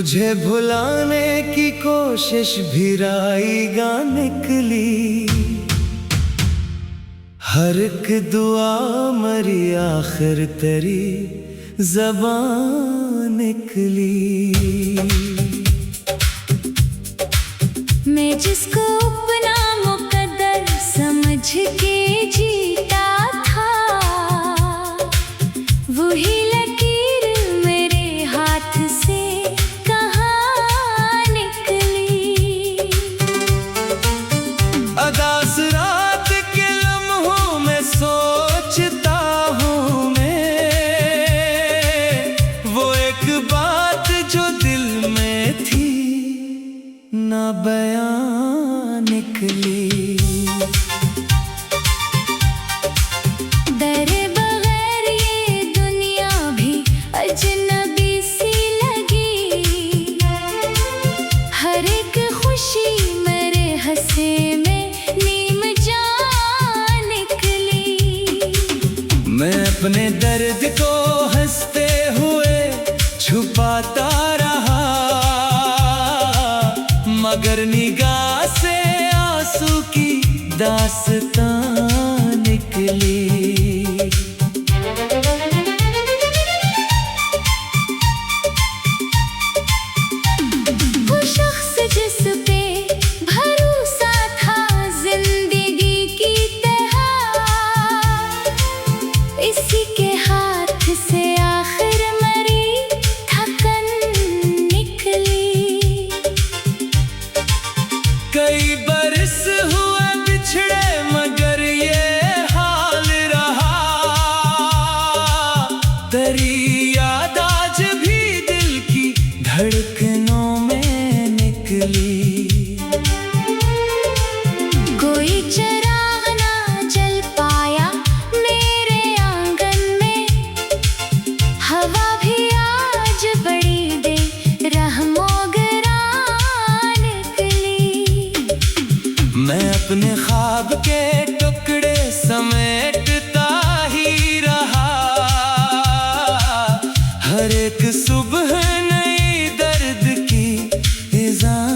तुझे भुलाने की कोशिश भी राईगा निकली। हर एक दुआ मरी आखिर तेरी ज़बान निकली। मैं जिसको अपना मुकद्दर समझ के जीता था, वही लकीर मेरे हाथ से कहाँ निकली। अदास रात के लम्हों में सोचता हूँ मैं, वो एक बात जो दिल में थी ना बयां निकली। तेरे बगैर ये दुनिया भी अजनबी सी लगी। हर एक खुशी मेरे हंसे में नीम जान निकली। मैं अपने दर्द को हंसते हुए छुपाता रहा, मगर निगाह से आंसू की दास्तां निकली। वो शख्स जिस पे भरोसा था जिंदगी की तरह, इसी के हाथ से आखिर मरी थकन निकली। कई बरस हुए बिछड़े मगर ये हाल रहा, तेरी याद आज भी दिल की धड़कनों में निकली। कोई चिराग ना जल पाया मेरे आंगन में, हवा भी आज बड़ी दे रहमोगरा निकली। मैं अपने ख्वाब के टुकड़े समेटता ही रहा, हर एक सुबह नई दर्द की इज़ां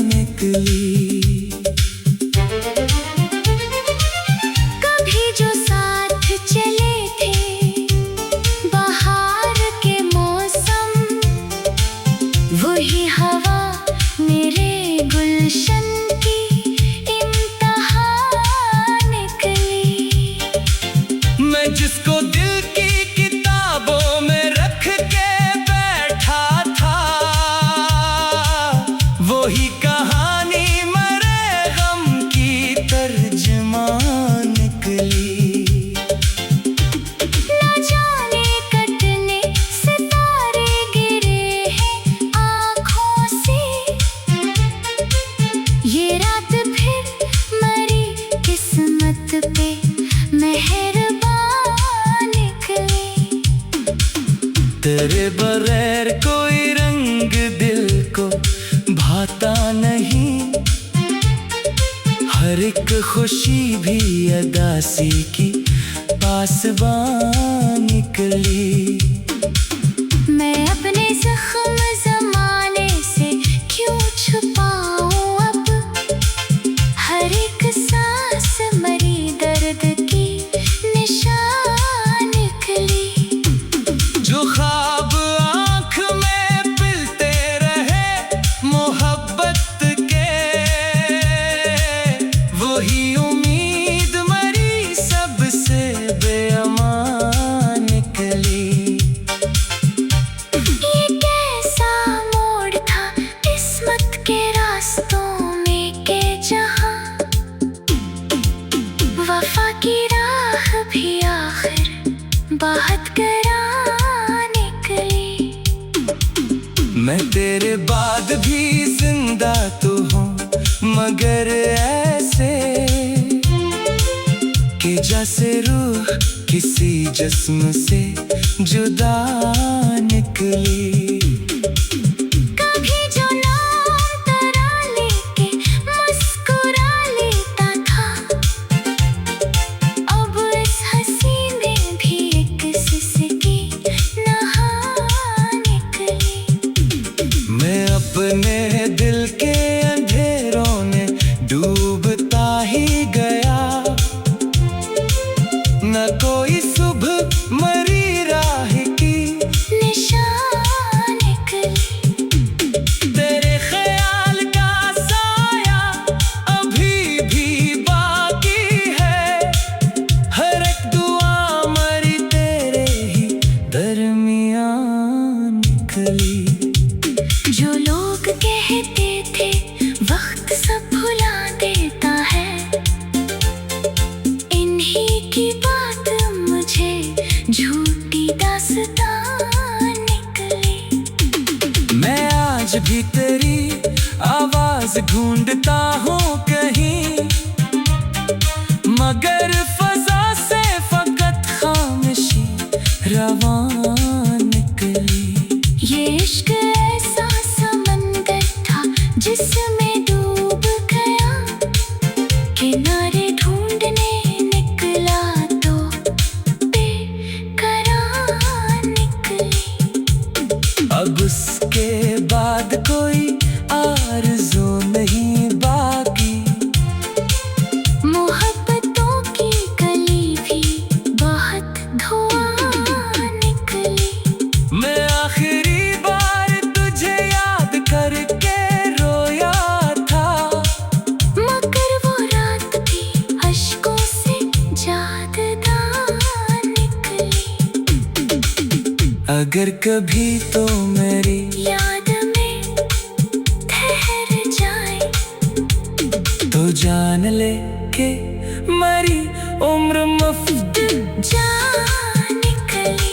निकली। कभी जो साथ चले थे बाहर के मौसम, वही हवा मेरे गुलशन की इंतहा निकली। मैं जिसको दिल की किताबों में रख के बैठा था, वही कहानी मरे गम की तर्जमान निकली। ना जाने कटने सितारे गिरे हैं आँखों से, ये रात फिर मरी किस्मत पे मेहरबान निकली। तेरे बगैर कोई रंग दिल को भाता नहीं, हर एक खुशी भी अदासी की पासबान निकली। मैं अपने जख्म ज़माने से क्यों छुपाऊं अब, हर एक सांस मरी दर्द की निशान निकली। जो ख्वाब आँख में पिलते रहे मोहब्बत के, वही उम्मीद मरी सबसे बेअमान निकली। ये कैसा मोड़ था किस्मत के रास्तों में के जहां, वफा की राह भी आखिर बाहत करा निकली। मैं तेरे बाद भी जिंदा तो हूँ, मगर ऐसे कि जैसे रूह किसी जिस्म से जुदा निकली। कभी जो नाम तेरा लेके मुस्कुरा लेता था, अब इस हंसी में भी एक सिसकी नहा निकली। अपने दिल के अंधेरों ने डूबता ही गया। न कोई सुबह मरी राह की निशान निकली। तेरे ख्याल का साया अभी भी बाकी है। हर एक दुआ मरी तेरे ही दरमियान निकली। जो लोग कहते थे वक्त सब भुला देता है, इन्हीं की बात मुझे झूठी दास्तान निकली। मैं आज भी तेरी आवाज ढूंढता हूँ कहीं, मगर फजा से फकत खामोशी रवान निकली। ये इश्क ऐसा समंदर था जिसमें डूब गया, किनारे ढूंढने निकला तो बेकरार निकली। अब उसके बाद कोई आरज़ू नहीं बाकी। मोहब्बतों की कली भी बहुत धुआं निकली। मैं आखिरी बार तुझे याद करके रोया था, मगर वो रात भी अश्कों से जाददार निकली। अगर कभी तो मेरी याद में ठहर जाए तो जान ले के मरी उम्र मुफ्त जान निकली।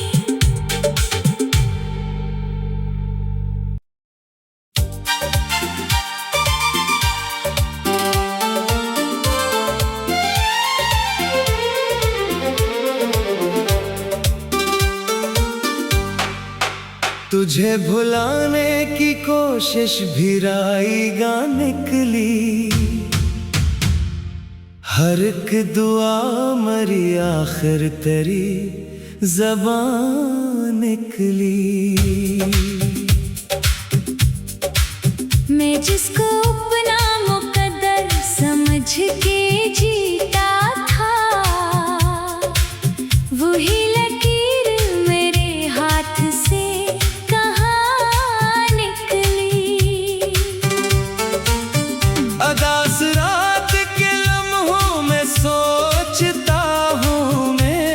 तुझे भुलाने की कोशिश भी राईगा निकली। हर एक दुआ मरी आखिर तेरी ज़बान निकली। मैं जिसको अपना मुकद्दर समझ के जीता था, वही लकीर मेरे हाथ से कहाँ निकली। अदास रात के लम्हों में सोचता हूँ मैं,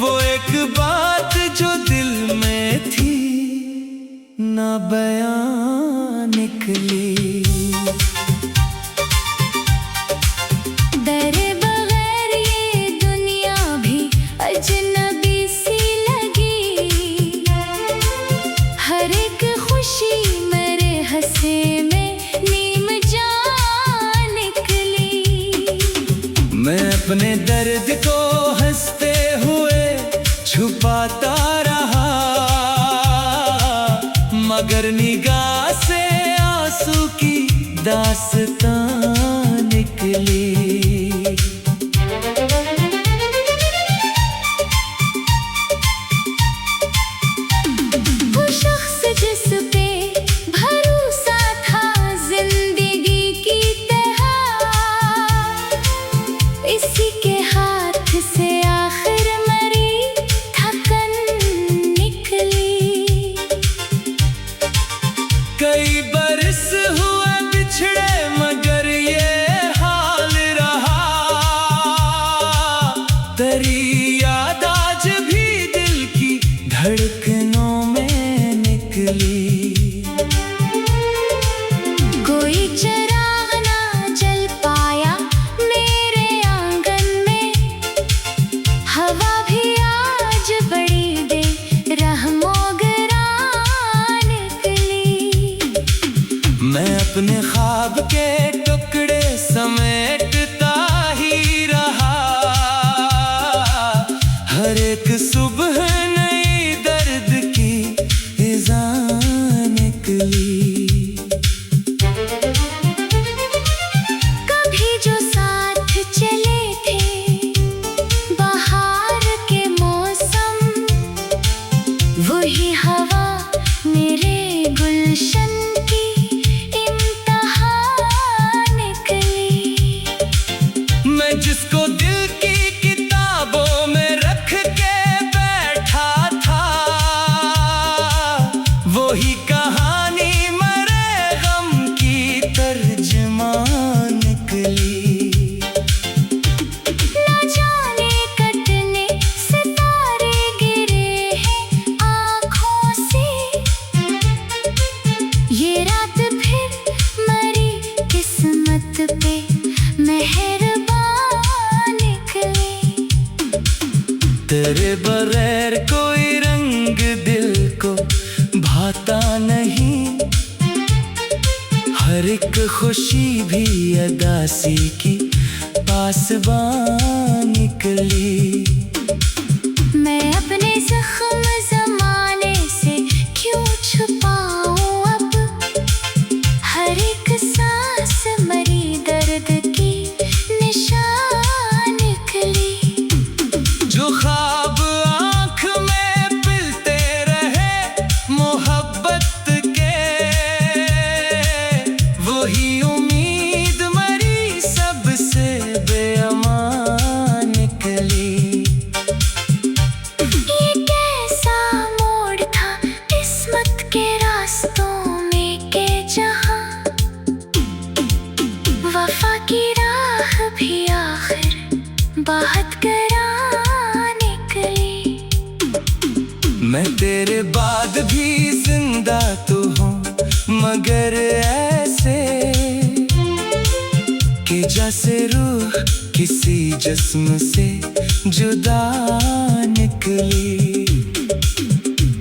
वो एक बात जो दिल में थी ना बयां निकली। डरे बगैर ये दुनिया भी अजनबी सी लगी। हर एक खुशी मेरे हंसे में नीम जान निकली। मैं अपने दर्द को हंसते हुए छुपाता रहा, मगर निगाह से आंसू की दास्तां निकली। वो शख्स जिस पे भरोसा था जिंदगी की तरह, इसी के हाथ से आखिर मरी थकन निकली। कई बरस हुए बिछड़े मगर ये हाल रहा, तेरी याद आज भी दिल की धड़कनों में निकली। कोई चिराग ना जल पाया मेरे आंगन में, हवा भी आज बड़ी बेरहमोगरा निकली। मैं अपने ख्वाब के टुकड़े समेटता ही रहा, हर एक सुबह नई दर्द की इज़ा निकली। कभी जो साथ चले थे बहार के मौसम, वही हवा मेरे गुल ये रात फिर मरी किस्मत पे मेहरबान निकली। तेरे बगैर कोई रंग दिल को भाता नहीं, हर एक खुशी भी अदासी की पासबान निकली। मैं अपने जख्म ज़माने से क्यों छुपाऊं अब, हर एक सांस मरी दर्द की निशान निकली। जो ख्वाब आँख में पिलते रहे मोहब्बत के, वही उम्मीद मरी सबसे बेअमान निकली। ये कैसा मोड़ था किस्मत के रास्तों में के जहां, वफा की राह भी आखिर बात करा निकली। मैं तेरे बाद भी जिंदा तो हूँ, मगर ऐसे कि जैसे रूह किसी जिस्म से जुदा निकली।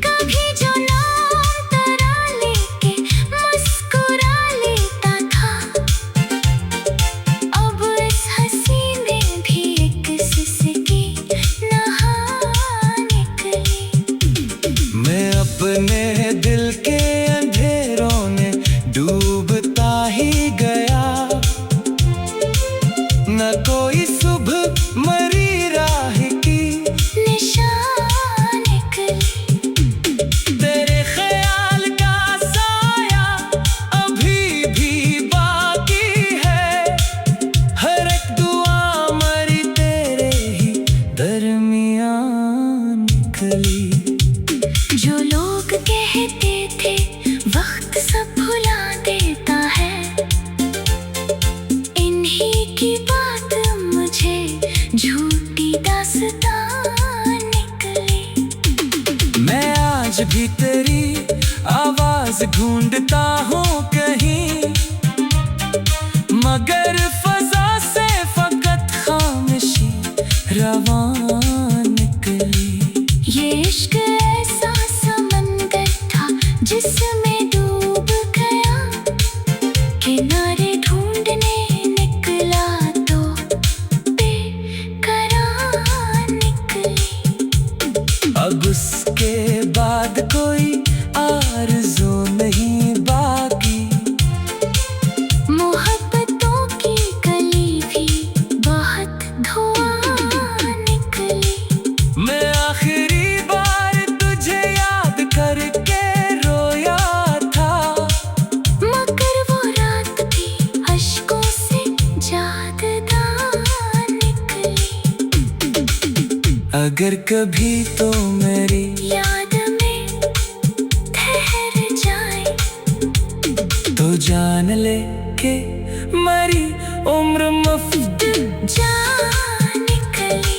कभी जो नाम तेरा लेके मुस्कुरा लेता था, अब इस हंसी में भी एक सिसकी नहा निकली। मैं अपने दिल के अंधेरों में डूबता ही गया, न कोई सुबह मरी राह की निशान निकली। तेरे ख्याल का साया अभी भी बाकी है, हर एक दुआ मरी तेरे ही दरमियान निकली। जो लोग कहते थे वक्त सब भुला देता है, इन्हीं की बात मुझे झूठी दास्तान निकली। मैं आज भी तेरी आवाज ढूंढता हूँ कहीं, मगर फजा से फकत खामोशी रवान निकली। ये इश्क ऐसा समंदर था जिसमें डूब गया, किनारे ढूंढने निकला तो बेकरार निकली। अब उसके बाद कोई आरज़ू नहीं बाकी, मोहब्बतों की गली भी बहुत धुआं निकली। मैं आखिरी बार तुझे याद करके रोया था, मगर वो रात भी अश्कों से यादगार निकली। अगर कभी तो मेरी याद में ठहर जाए, तो जान ले के मरी उम्र मुफ्त जा निकली।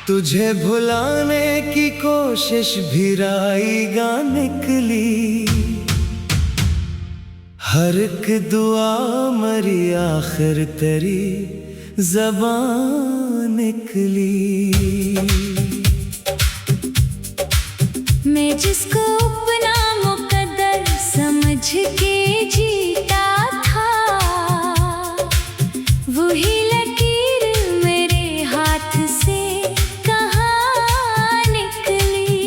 तुझे भुलाने की कोशिश भी राईगा निकली, हर एक दुआ मरी आखिर तेरी ज़बान निकली। मैं जिसको अपना मुकद्दर समझ के जीता था, वही लकीर मेरे हाथ से कहाँ निकली।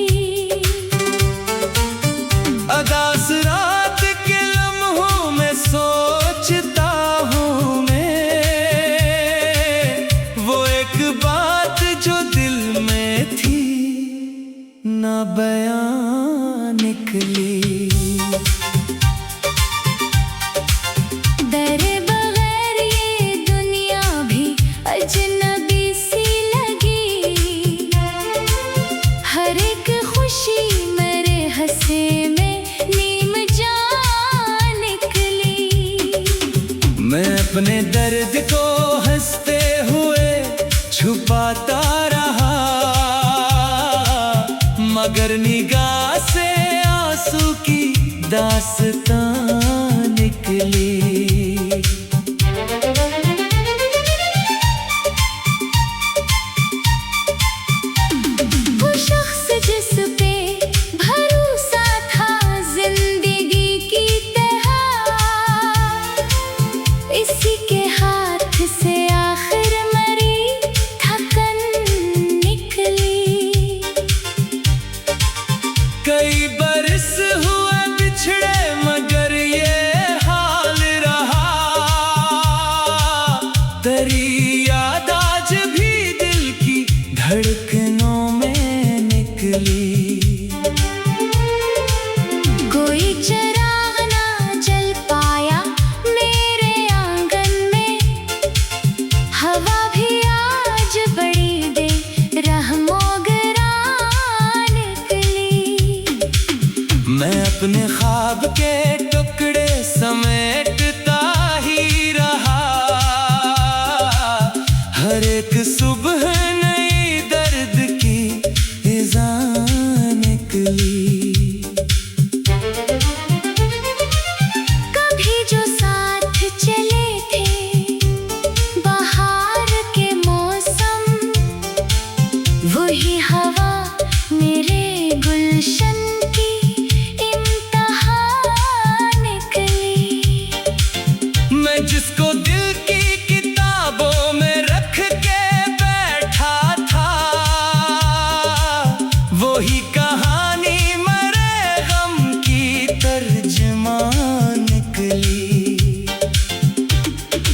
अदास रात के लम्हों में सोचता हूँ मैं, वो एक बात जो दिल में थी ना बयान अपने दर्द को हंसते हुए छुपाता रहा, मगर निगाह से आंसू की दास्तां निकली। वो शख्स जिस पे भरोसा था जिंदगी की तरह, इसी के हाथ से आखिर मरी थकन निकली। कई बरस हुए बिछड़े मगर ये हाल रहा, तेरी याद आज भी दिल की धड़कनों में निकली। कोई चिराग ना जल पाया मेरे आंगन में, हवा भी आज बड़ी बेरहमोगरा निकली। मैं अपने ख्वाब के टुकड़े समेटता ही रहा, हर एक सुबह नई दर्द की इज़ां निकली। कभी जो साथ चले थे बाहर के मौसम, वही हवा मेरे गुलशन की इंतहा निकली। मैं जिसको दिल की किताबों में रख के बैठा था, वही कहानी मरे गम की तर्जुमान निकली।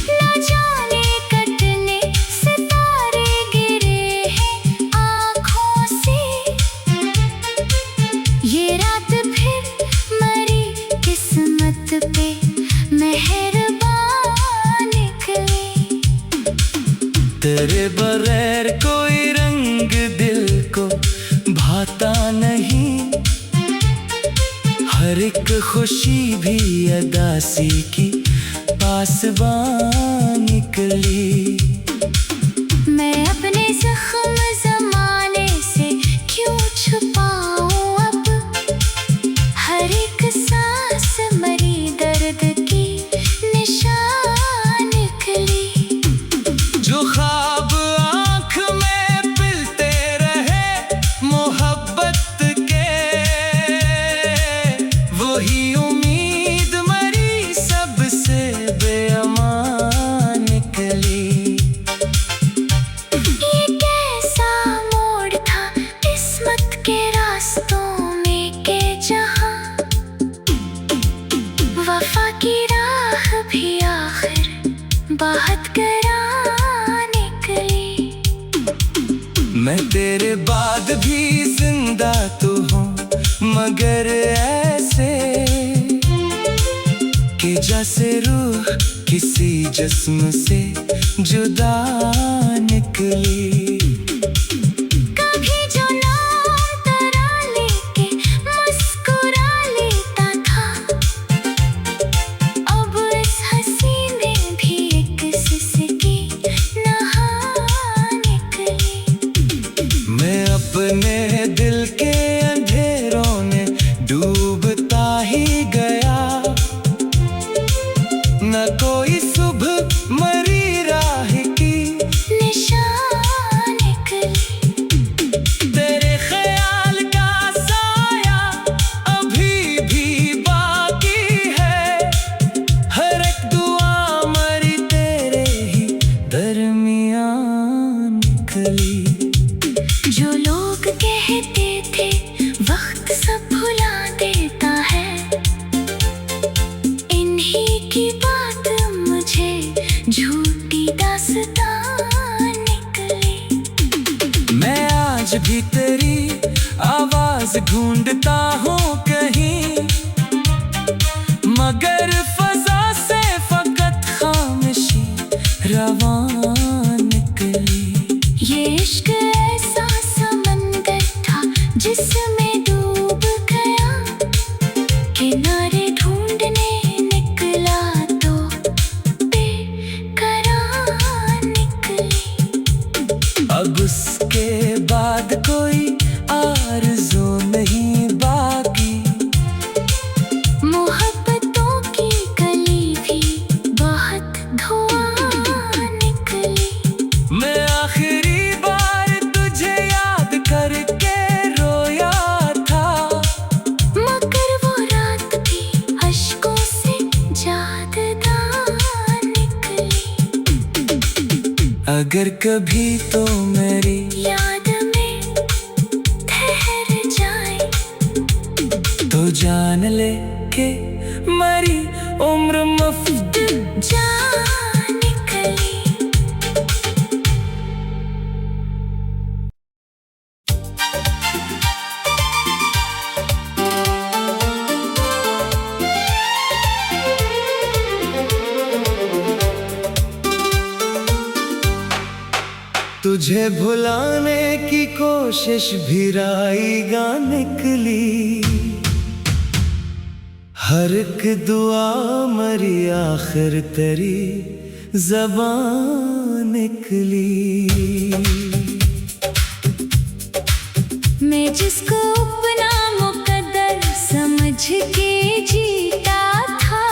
न जाने कटने सितारे गिरे हैं आँखों से, ये रात फिर मरी किस्मत पे मेहरबान निकली। तेरे बगैर कोई रंग दिल को भाता नहीं, हर एक खुशी भी अदासी की पासबां निकली। मैं अपने जख्म ज़माने से क्यों छुपाऊं अब, हर एक सांस मरी दर्द की निशान निकली। जो ख्वाब आँख में पिलते रहे मोहब्बत के, वही उम्मीद मरी सबसे बेअमान निकली। ये कैसा मोड़ था किस्मत के रास्तों में के जहां, वफा की राह भी आखिर बात करा निकली। मैं तेरे बाद भी जिंदा तो हूँ, मगर ऐसे कि जैसे रूह किसी जिस्म से जुदा निकली। कभी जो नाम तेरा लेके मुस्कुरा लेता था, अब इस हंसी में भी एक सिसकी नहा निकली। मैं अपने दिल के अंधेरों में डूबता ही गया, न कोई सुबह मरी राह की निशान निकली। तेरे ख्याल का साया अभी भी बाकी है, हर एक दुआ मरी तेरे ही दरमियान निकली। जो लोग कहते थे वक्त सब भुला देता है, इन्हीं की बात मुझे झूठी दास्तान निकली। मैं आज भी तेरी आवाज ढूंढता हूँ कहीं, मगर फजा से फकत खामोशी रवान निकली। ये इश्क ऐसा समंदर था जिसमें डूब गया, किनारे ढूंढने निकला तो अगर कभी तो मेरी याद में ठहर जाए तो जान ले के मरी उम्र मुफ्त जा निकली। तुझे भुलाने की कोशिश भी राईगा निकली, हर एक दुआ मरी आखिर तेरी ज़बान निकली। मैं जिसको अपना मुकद्दर समझ के जीता था,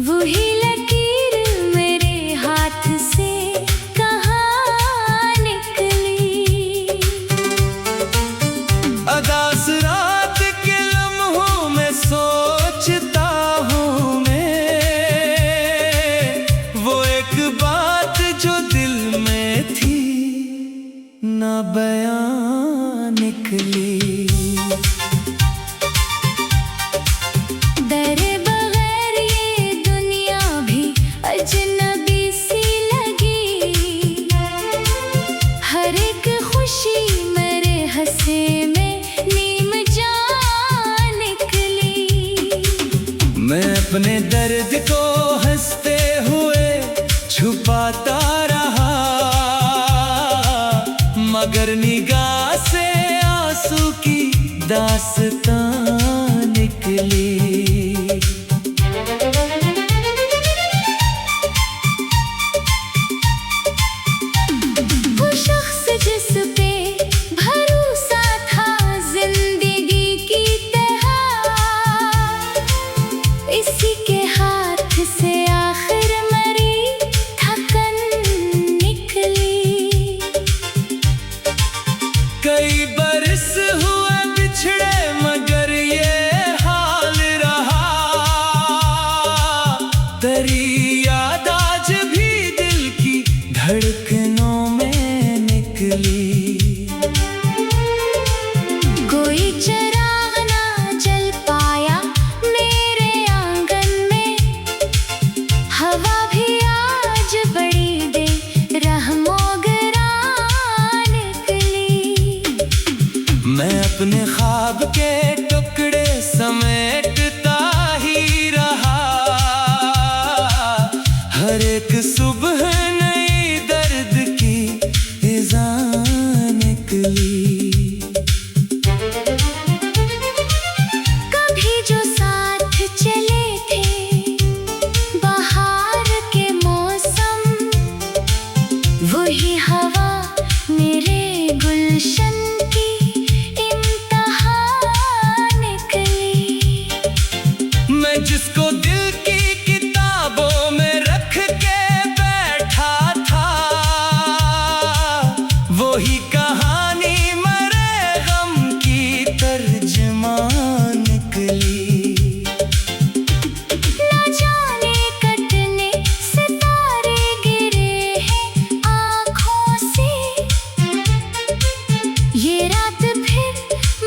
वही लकीर मेरे हाथ से कहाँ निकली। अदास रात के लम्हों में सोचता हूँ मैं, वो एक बात जो दिल में थी ना बयां निकली। तेरे बगैर ये दुनिया भी अजनबी सी लगी, हर एक खुशी मेरे हंसे में नीम जान निकली। मैं अपने दर्द को हंसते हुए छुपाता रहा, मगर निगाह से आंसू की दास्तां निकली। वो शख्स जिस पे भरोसा था जिंदगी की तरह, इसी के हाथ से आखिर मरी थकन निकली। कई बरस हुए बिछड़े मगर ये हाल रहा, तेरी याद आज भी दिल की धड़कनों में निकली। कोई चिराग ना जल पाया मेरे आंगन में, हवा भी आज बड़ी बेरहमोगरा निकली। मैं अपने ख्वाब के टुकड़े समेटता ही रहा, हर एक सुबह नई दर्द की इज़ा निकली। कभी जो साथ चले थे बाहर के मौसम, वही हवा मेरे गुलशन की इंतहा निकली। मैं जिसको दिल की किताबों में रख के बैठा था, वही कहानी मरे गम की तर्जमान निकली। ना जाने कटने सितारे गिरे हैं आँखों से, ये रात फिर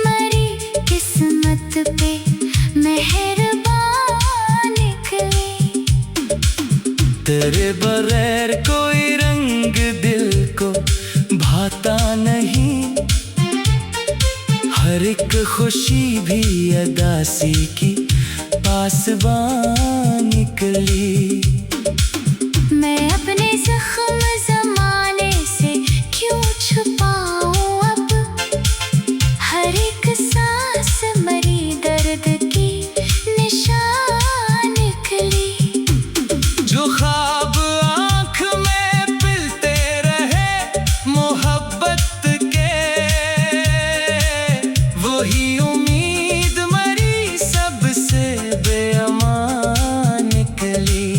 मरी किस्मत पे मेहरबान निकली। तेरे बगैर कोई रंग दिल को भाता नहीं, हर एक खुशी भी अदासी की पासबान निकली। मैं अपने जख्म ज़माने से क्यों छुपाऊं अब, हर एक सांस मरी दर्द की निशान निकली। जो ख्वाब आँख में पिलते रहे मोहब्बत के, वही उम्मीद मरी सबसे बेअमान निकली।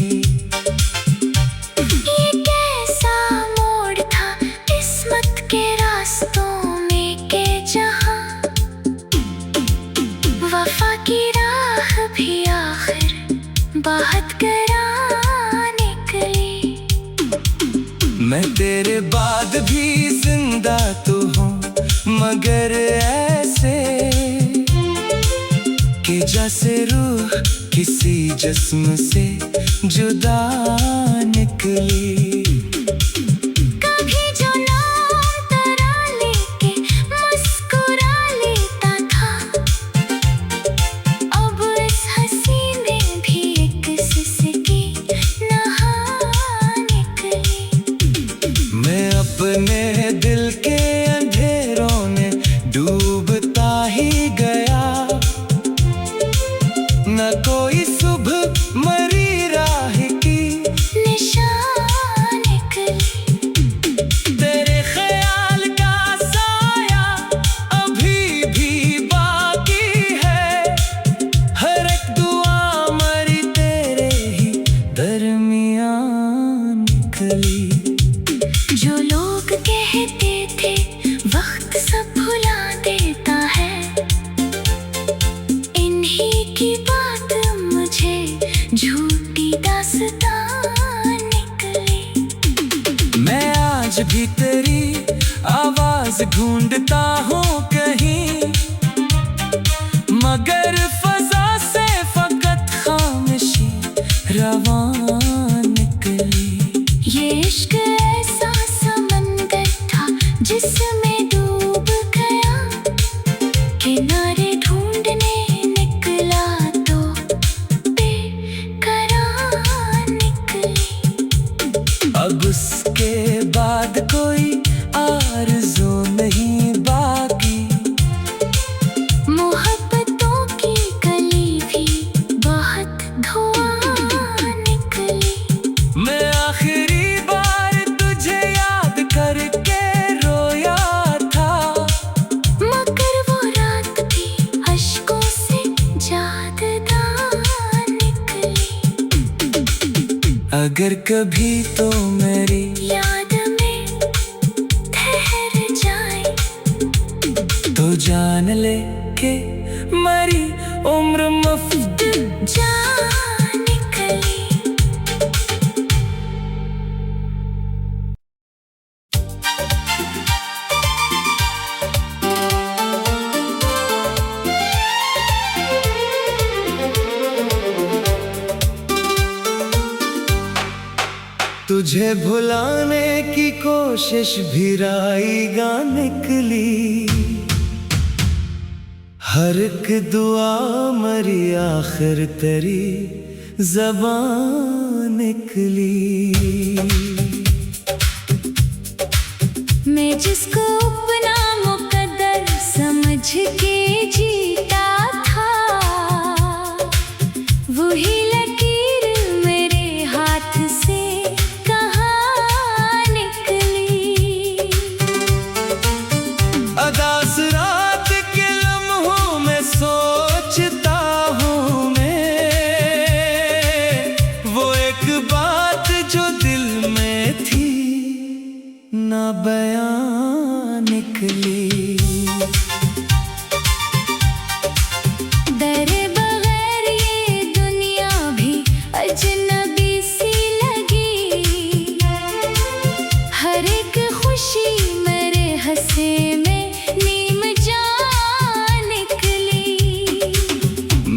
ये कैसा मोड़ था किस्मत के रास्तों में के जहां, वफा की राह भी आखिर बहुत करा निकली। मैं तेरे बाद भी जिंदा तो हूँ, मगर ऐसे कि जैसे रूह किसी जिस्म से जुदा निकली। कभी जो नाम तेरा लेके मुस्कुरा लेता था, अब इस हंसी में भी एक सिसकी नहा निकली। मैं अपने दिल के अंधेरों में डूबता ही गया, न कोई सुबह मरी राह की निशान निकली। तेरे ख्याल का साया अभी भी बाकी है, हर एक दुआ मरी तेरे ही दरमियान निकली। जो लोग कहते थे वक्त सब भुला देता है, इन्हीं की बात मुझे झूठी दास्तान निकली। मैं आज भी तेरी आवाज ढूंढता हूँ कहीं, मगर फजा से फकत खामोशी रवान निकली। ये इश्क ऐसा समंदर था जिसमें डूब गया, किनारे ढूंढने निकला तो बेकरार निकली। अब उसके बाद कोई आरज़ू नहीं बाकी, मोहब्बतों की गली भी बहुत धुआं निकली। मैं आखिरी बार तुझे याद करके रोया था, मगर वो रात भी अश्कों से यादगार निकली। अगर कभी तो मेरी याद में ठहर जाए तो जान ले के मरी उम्र मुफ्त जा निकली। तुझे भुलाने की कोशिश भी राईगा निकली, हर एक दुआ मरी आखिर तेरी ज़बान निकली। मैं जिसको अपना मुकद्दर समझ के जीता था, वही लकीर मेरे हाथ से कहाँ निकली। अदास रात के लम्हों में सोचता हूँ मैं, वो एक बात जो दिल में थी ना बयान निकली। तेरे बगैर ये दुनिया भी अजनबी सी लगी, हर एक खुशी मेरे हंसे में नीम जान निकली।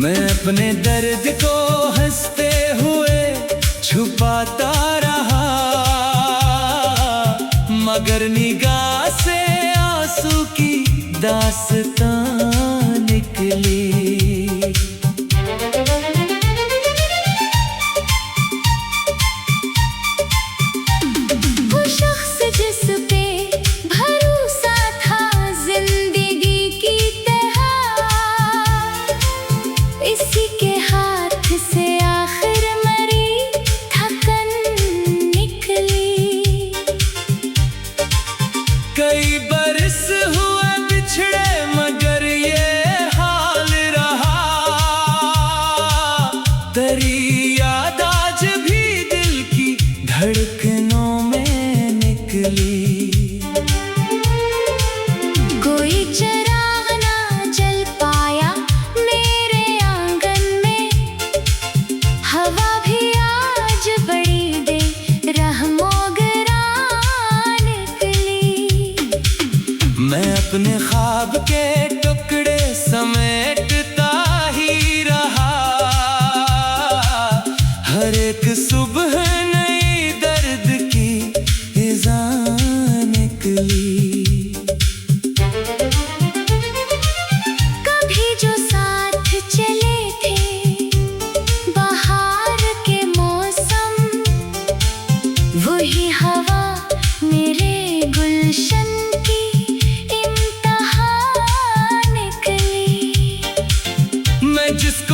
मैं अपने दर्द को हंसते हुए छुपाता रहा, मगर निगाह से आंसू की दास्तां निकली। वो शख्स जिस पे भरोसा था जिंदगी की तरह, इसी के हाथ से आखिर मरी थकन निकली। कई बरस हुए बिछड़े मगर ये हाल रहा, तेरी याद आज भी दिल की धड़कनों में निकली। कोई चिराग ना जल पाया मेरे आंगन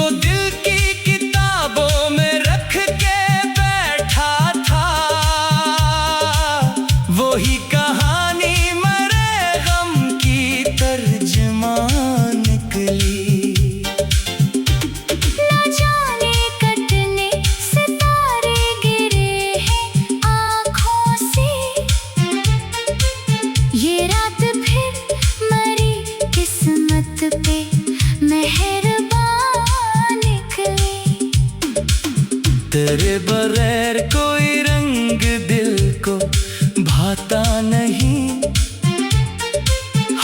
जिसको दिल की किताबों में रख के बैठा था, वही कहानी मरे गम की तर्जमान निकली। न जाने कटने सितारे गिरे हैं आँखों से, ये रात फिर मरी किस्मत पे मेहरबान निकली। तेरे बगैर कोई रंग दिल को भाता नहीं,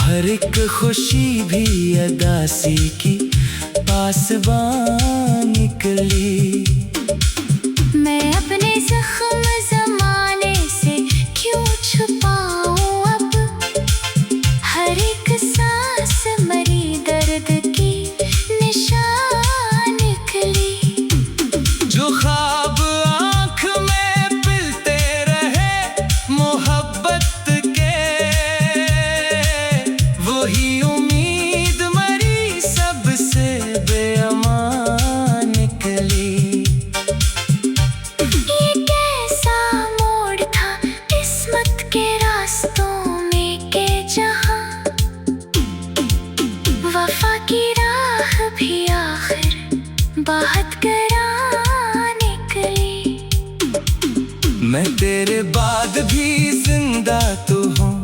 हर एक खुशी भी अदासी की पासबान निकली। मैं अपने जख्म ज़माने से क्यों छुपाऊं अब, हर एक सांस मरी दर्द की निशान निकली। जो ख्वाब आँख में पिलते रहे मोहब्बत के, वही उम्मीद मरी सबसे बेअमान निकली। ये कैसा मोड़ था किस्मत के रास्तों में के जहाँ, वफा की राह भी आखिर बात करा निकली। मैं तेरे बाद भी जिंदा तो हूँ,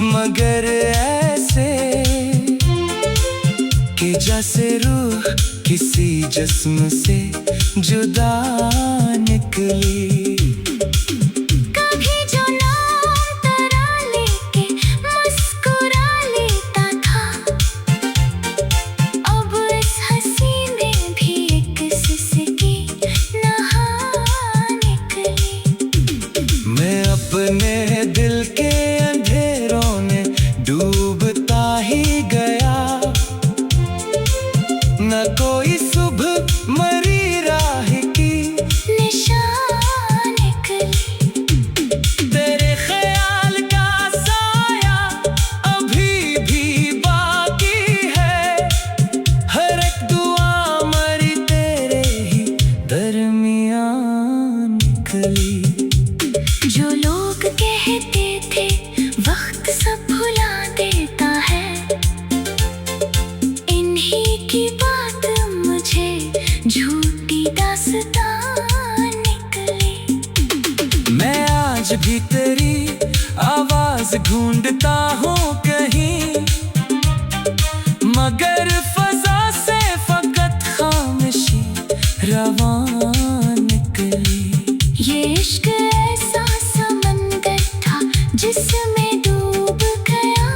मगर ऐसे कि जैसे रूह किसी जिस्म से जुदा निकली। कभी जो नाम तेरा लेके मुस्कुरा लेता था, अब इस हंसी में भी एक सिसकी नहा निकली। मैं अपने दिल के अंधेरों में डूबता ही गया, न कोई सुबह मरी राह की निशान निकली। तेरे ख्याल का साया अभी भी बाकी है, हर एक दुआ मरी तेरे ही दरमियान निकली। जो लोग कहते थे वक्त सब भुला देता है, इन्हीं की बात मुझे झूठी दास्तान निकली। मैं आज भी तेरी आवाज ढूंढता हूँ कहीं, मगर फजा से फकत खामोशी रवान निकली। ये इश्क ऐसा समंदर था जिसमें डूब गया,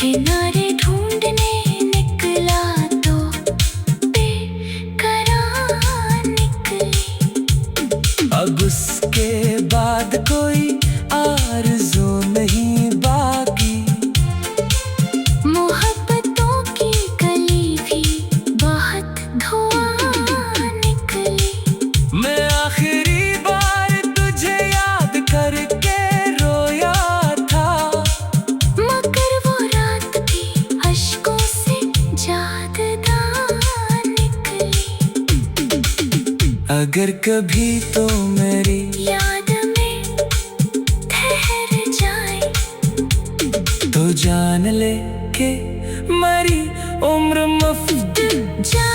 किनारे ढूंढने निकला तो बेकरार निकली। अब उसके बाद कोई आरज़ू नहीं बाकी, मोहब्बतों की कली भी बहुत धुआं निकली। मैं आखिरी बार तुझे याद करके रोया था, मगर वो रात भी अश्कों से यादगार निकली। अगर कभी तो मेरी याद में ठहर जाए, तो जान ले के मरी उम्र मुफ्त जा